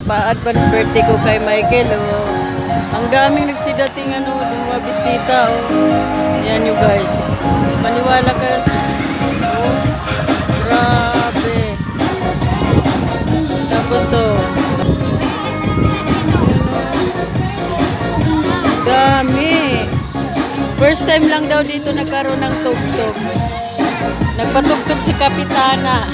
pa-advance birthday ko kay Michael, oh. Ang daming nagsidating mga bisita, oh. Yan you guys. Maniwala ka sa... Oh, grabe. Tapos, oh. Dami. First time lang daw dito nagkaroon ng tugtog. Nagpatugtog si Kapitana.